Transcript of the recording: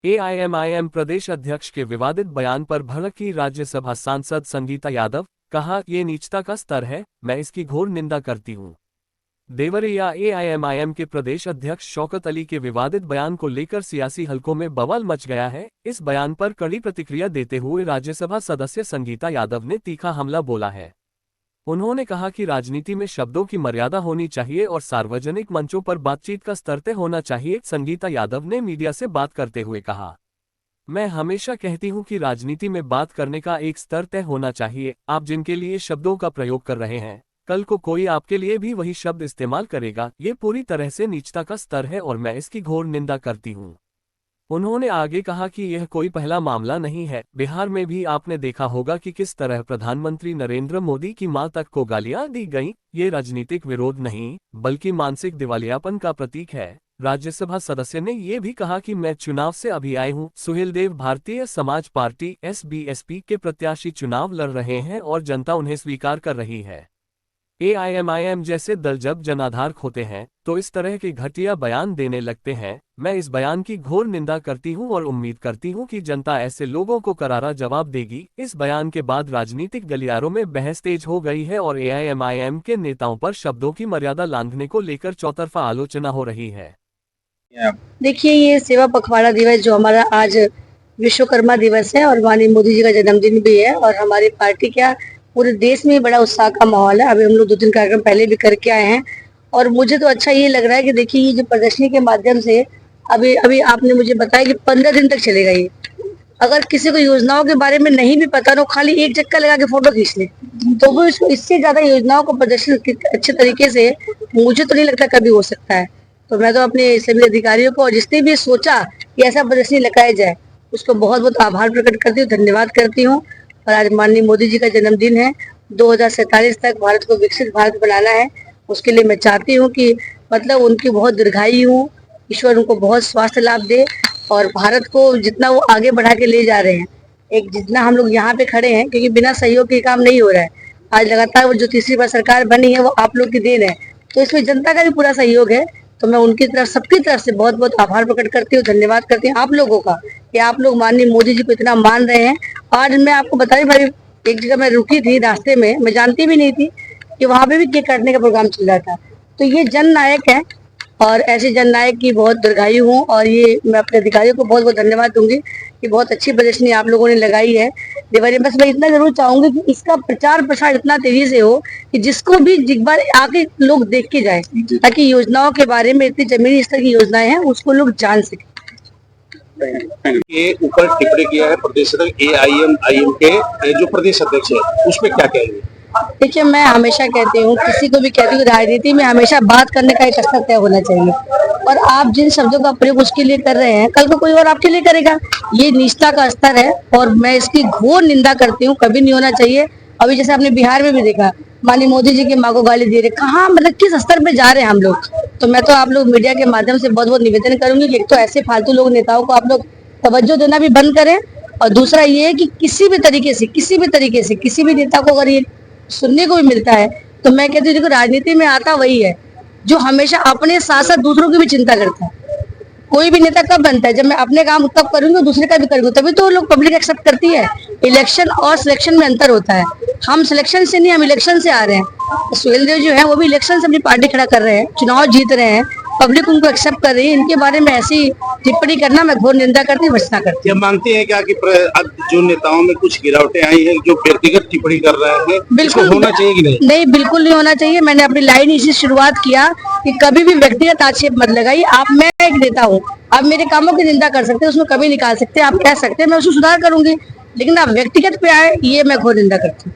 AIMIM प्रदेश अध्यक्ष के विवादित बयान पर भड़की राज्यसभा सांसद संगीता यादव, कहा ये नीचता का स्तर है, मैं इसकी घोर निंदा करती हूं। देवरिया एआईएमआईएम के प्रदेश अध्यक्ष शौकत अली के विवादित बयान को लेकर सियासी हलकों में बवाल मच गया है। इस बयान पर कड़ी प्रतिक्रिया देते हुए राज्यसभा सदस्य संगीता यादव ने तीखा हमला बोला है। उन्होंने कहा कि राजनीति में शब्दों की मर्यादा होनी चाहिए और सार्वजनिक मंचों पर बातचीत का स्तर तय होना चाहिए। संगीता यादव ने मीडिया से बात करते हुए कहा, मैं हमेशा कहती हूं कि राजनीति में बात करने का एक स्तर तय होना चाहिए। आप जिनके लिए शब्दों का प्रयोग कर रहे हैं, कल को कोई आपके लिए भी वही शब्द इस्तेमाल करेगा। ये पूरी तरह से नीचता का स्तर है और मैं इसकी घोर निंदा करती हूं। उन्होंने आगे कहा कि यह कोई पहला मामला नहीं है। बिहार में भी आपने देखा होगा कि किस तरह प्रधानमंत्री नरेंद्र मोदी की मां तक को गालियां दी गईं। ये राजनीतिक विरोध नहीं, बल्कि मानसिक दिवालियापन का प्रतीक है। राज्यसभा सदस्य ने ये भी कहा कि मैं चुनाव से अभी आई हूं। सुहेलदेव भारतीय समाज पार्टी (SBSP) के प्रत्याशी चुनाव लड़ रहे हैं और जनता उन्हें स्वीकार कर रही है। एआईएमआईएम जैसे दल जब जनाधार खोते हैं तो इस तरह के घटिया बयान देने लगते हैं। मैं इस बयान की घोर निंदा करती हूं और उम्मीद करती हूं कि जनता ऐसे लोगों को करारा जवाब देगी। इस बयान के बाद राजनीतिक गलियारों में बहस तेज हो गई है और एआईएमआईएम के नेताओं पर शब्दों की मर्यादा लांघने को लेकर चौतरफा आलोचना हो रही है। देखिए, ये सेवा पखवाड़ा दिवस जो हमारा आज विश्वकर्मा दिवस है और माननीय मोदी जी का जन्मदिन भी है और हमारी पार्टी क्या पूरे देश में बड़ा उत्साह का माहौल है। अभी हम लोग 2-3 कार्यक्रम पहले भी करके आए हैं और मुझे तो अच्छा ये लग रहा है कि देखिए ये जो प्रदर्शनी के माध्यम से अभी आपने मुझे बताया कि 15 दिन तक चलेगा ये। अगर किसी को योजनाओं के बारे में नहीं भी पता ना, खाली एक चक्कर लगा के फोटो खींच ले तो वो इससे ज्यादा योजनाओं को प्रदर्शन अच्छे तरीके से मुझे तो नहीं लगता कभी हो सकता है। तो मैं तो अपने सभी अधिकारियों को और जिसने भी सोचा कि ऐसा प्रदर्शनी लगाया जाए उसको बहुत बहुत आभार प्रकट करती हूँ, धन्यवाद करती हूँ। और आज माननीय मोदी जी का जन्मदिन है। 2047 तक भारत को विकसित भारत बनाना है। उसके लिए मैं चाहती हूँ कि मतलब उनकी बहुत दीर्घायु हो, ईश्वर उनको बहुत स्वास्थ्य लाभ दे और भारत को जितना वो आगे बढ़ा के ले जा रहे हैं, एक जितना हम लोग यहाँ पे खड़े हैं, क्योंकि बिना सहयोग के काम नहीं हो रहा है। आज लगातार वो जो तीसरी बार सरकार बनी है वो आप लोग की देन है, तो इसमें जनता का भी पूरा सहयोग है। तो मैं उनकी तरफ सबकी तरफ से बहुत बहुत आभार प्रकट करती हूँ, धन्यवाद करती हूँ आप लोगों का कि आप लोग माननीय मोदी जी को इतना मान रहे हैं। आज मैं आपको बता रही भाई, एक जगह मैं रुकी थी रास्ते में, मैं जानती भी नहीं थी कि वहां पे भी केक काटने का प्रोग्राम चल रहा था। तो ये जन नायक है और ऐसे जन नायक की बहुत दीर्घायु हूँ और ये मैं अपने अधिकारियों को बहुत बहुत धन्यवाद दूंगी कि बहुत अच्छी प्रदर्शनी आप लोगों ने लगाई है देवरिया। बस मैं इतना जरूर चाहूंगी कि इसका प्रचार प्रसार इतना तेजी से हो कि जिसको भी एक बार आके लोग देख के जाए, ताकि योजनाओं के बारे में इतनी जमीनी स्तर की योजनाएं हैं उसको लोग जान सके। के ऊपर टिप्पणी किया है प्रदेश अध्यक्ष एआईएमआईएम के जो प्रदेश अध्यक्ष है, उस पर क्या कहेंगे? देखिए, मैं हमेशा कहती हूँ, किसी को भी कहती हूँ, राजनीति में हमेशा बात करने का एक स्तर तय होना चाहिए और आप जिन शब्दों का प्रयोग उसके लिए कर रहे हैं, कल को कोई और आपके लिए करेगा। ये नीचता का स्तर है और मैं इसकी घोर निंदा करती हूँ, कभी नहीं होना चाहिए। अभी जैसे आपने बिहार में भी देखा, माननीय मोदी जी की माँ को गाली दे रहे, कहाँ मतलब किस स्तर पे जा रहे हैं हम लोग। तो मैं तो आप लोग मीडिया के माध्यम से बहुत बहुत निवेदन करूंगी कि एक तो ऐसे फालतू लोग नेताओं को आप लोग तवज्जो देना भी बंद करें और दूसरा ये है कि किसी भी तरीके से किसी भी नेता को अगर ये सुनने को भी मिलता है तो मैं कहती हूँ, देखो राजनीति में आता वही है जो हमेशा अपने साथ साथ दूसरों की भी चिंता करता है। कोई भी नेता कब बनता है? जब मैं अपने काम तब करूंगी और दूसरे का भी करूंगी, तभी तो लोग पब्लिक एक्सेप्ट करती है। इलेक्शन और सिलेक्शन में अंतर होता है। हम सिलेक्शन से नहीं, हम इलेक्शन से आ रहे हैं। सुहेलदेव जो है वो भी इलेक्शन से अपनी पार्टी खड़ा कर रहे हैं, चुनाव जीत रहे हैं, पब्लिक उनको एक्सेप्ट कर रही है। इनके बारे में ऐसी टिप्पणी करना मैं घोर निंदा करती हूँ, भर्त्सना करती हूँ। मानते हैं क्या कि जो नेताओं में कुछ गिरावटें आई हैं, जो व्यक्तिगत टिप्पणी कर रहे हैं, बिल्कुल होना चाहिए कि नहीं? नहीं, बिल्कुल नहीं होना चाहिए। मैंने अपनी लाइन इसी शुरुआत किया कि कभी भी व्यक्तिगत आक्षेप मत लगाइए। मैं एक नेता हूँ, आप मेरे कामों की निंदा कर सकते हैं, उसमें कभी निकाल सकते हैं, आप कह सकते हैं, मैं उसमें सुधार करूंगी, लेकिन आप व्यक्तिगत पे आए, ये मैं घोर निंदा करती हूँ।